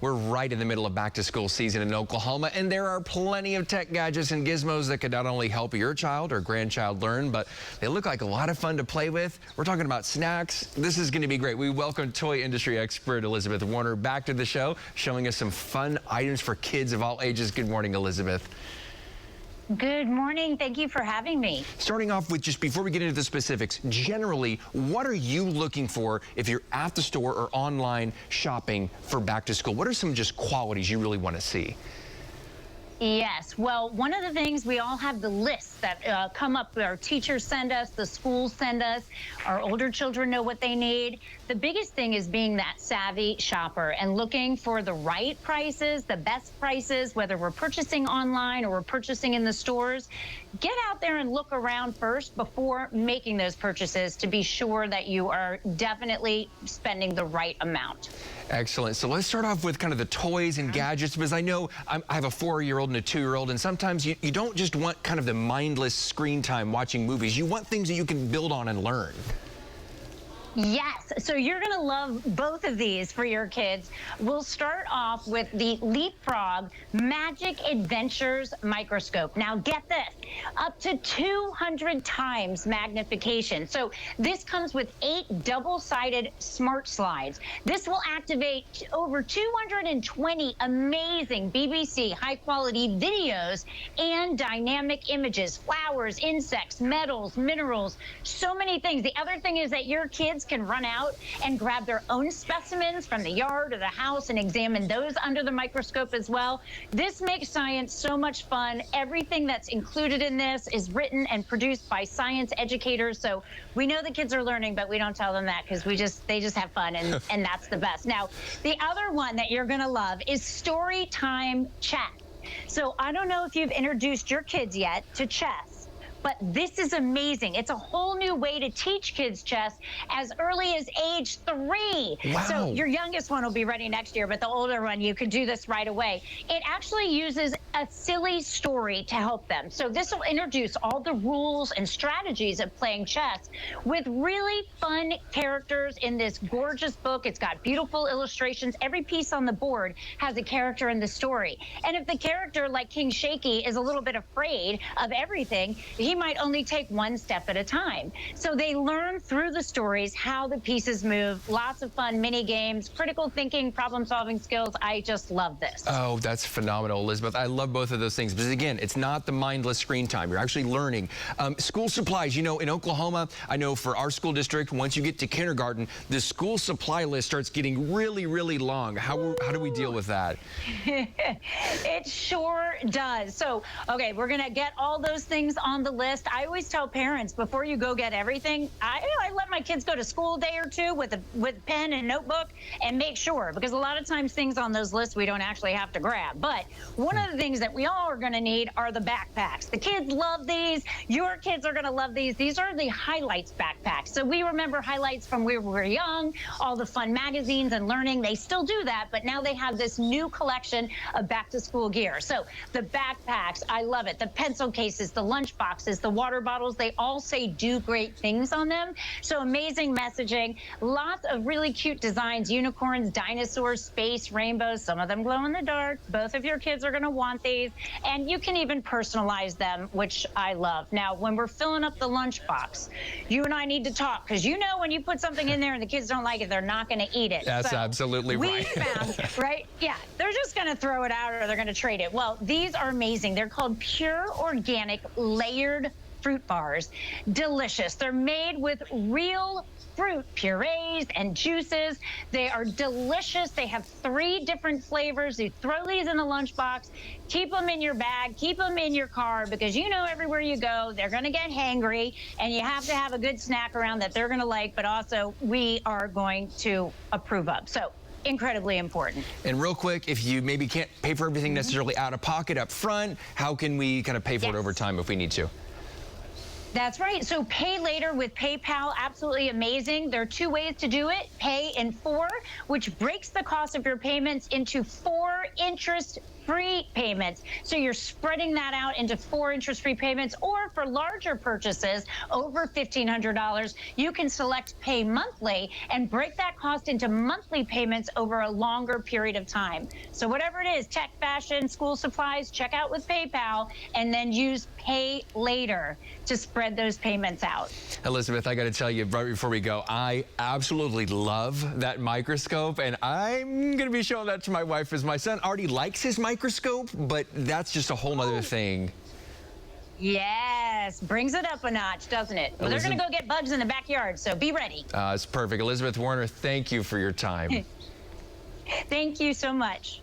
We're right in the middle of back-to-school season in Oklahoma, and there are plenty of tech gadgets and gizmos that could not only help your child or grandchild learn, but they look like a lot of fun to play with. We're talking about snacks. This is going to be great. We welcome toy industry expert Elizabeth Warner back to the show, showing us some fun items for kids of all ages. Good morning, Elizabeth. Good morning. Thank you for having me. Starting off with, just before we get into the specifics, generally, what are you looking for if you're at the store or online shopping for back to school? What are some just qualities you really want to see? Yes. Well, one of the things, we all have the lists that come up. Our teachers send us, the schools send us, our older children know what they need. The biggest thing is being that savvy shopper and looking for the right prices, the best prices, whether we're purchasing online or we're purchasing in the stores. Get out there and look around first before making those purchases to be sure that you are definitely spending the right amount. Excellent. So let's start off with kind of the toys and gadgets, because I know I have a 4-year-old and a 2-year-old, and sometimes you don't just want kind of the mindless screen time watching movies. You want things that you can build on and learn. Yes, so you're going to love both of these for your kids. We'll start off with the Leapfrog Magic Adventures Microscope. Now get this, up to 200 times magnification. So this comes with 8 double-sided smart slides. This will activate over 220 amazing BBC high-quality videos and dynamic images, flowers, insects, metals, minerals, so many things. The other thing is that your kids can run out and grab their own specimens from the yard or the house and examine those under the microscope as well. This makes science so much fun. Everything that's included in this is written and produced by science educators. So we know the kids are learning, but we don't tell them that because they just have fun, and that's the best. Now, the other one that you're going to love is Story Time Chat. So I don't know if you've introduced your kids yet to chess, but this is amazing. It's a whole new way to teach kids chess as early as age 3. Wow. So your youngest one will be ready next year, but the older one, you could do this right away. It actually uses a silly story to help them. So this will introduce all the rules and strategies of playing chess with really fun characters in this gorgeous book. It's got beautiful illustrations. Every piece on the board has a character in the story. And if the character, like King Shaky, is a little bit afraid of everything, he might only take one step at a time. So they learn through the stories how the pieces move. Lots of fun mini games, critical thinking, problem solving skills. I just love this. Oh, that's phenomenal, Elizabeth. I love both of those things. But again, it's not the mindless screen time. You're actually learning. School supplies, you know, in Oklahoma, I know for our school district, once you get to kindergarten, the school supply list starts getting really, really long. How do we deal with that? It sure does. So, okay, we're going to get all those things on the list. I always tell parents, before you go get everything, I let my kids go to school a day or two with pen and notebook and make sure, because a lot of times things on those lists we don't actually have to grab. But one of the things that we all are going to need are the backpacks. The kids love these. Your kids are going to love these. These are the highlights backpacks. So we remember highlights from when we were young, all the fun magazines and learning. They still do that, but now they have this new collection of back to school gear. So the backpacks, I love it. The pencil cases, the lunch boxes, the water bottles, they all say do great things on them. So amazing messaging, lots of really cute designs, unicorns, dinosaurs, space, rainbows, some of them glow in the dark. Both of your kids are going to want these, and you can even personalize them, which I love. Now, when we're filling up the lunchbox, you and I need to talk, because you know when you put something in there and the kids don't like it, they're not going to eat it. That's so absolutely right. We found, right? Yeah, they're just going to throw it out or they're going to trade it. Well, these are amazing. They're called pure organic layered fruit bars. Delicious. They're made with real fruit purees and juices. They are delicious. They have 3 different flavors. You throw these in the lunchbox, keep them in your bag, keep them in your car, because you know everywhere you go, they're going to get hangry, and you have to have a good snack around that they're going to like, but also we are going to approve of. So incredibly important. And real quick, if you maybe can't pay for everything necessarily out of pocket up front, how can we kind of pay for it over time if we need to? That's right. So pay later with PayPal, absolutely amazing. There are 2 ways to do it. Pay in 4, which breaks the cost of your payments into 4 interest interest-free payments. So you're spreading that out into 4 interest-free payments, or for larger purchases over $1,500, you can select pay monthly and break that cost into monthly payments over a longer period of time. So whatever it is, tech, fashion, school supplies, check out with PayPal and then use Pay Later to spread those payments out. Elizabeth, I got to tell you right before we go, I absolutely love that microscope, and I'm going to be showing that to my wife, as my son already likes his microscope, but that's just a whole nother thing. Yes, brings it up a notch, doesn't it? Well, they're going to go get bugs in the backyard, so be ready. It's perfect. Elizabeth Warner, thank you for your time. Thank you so much.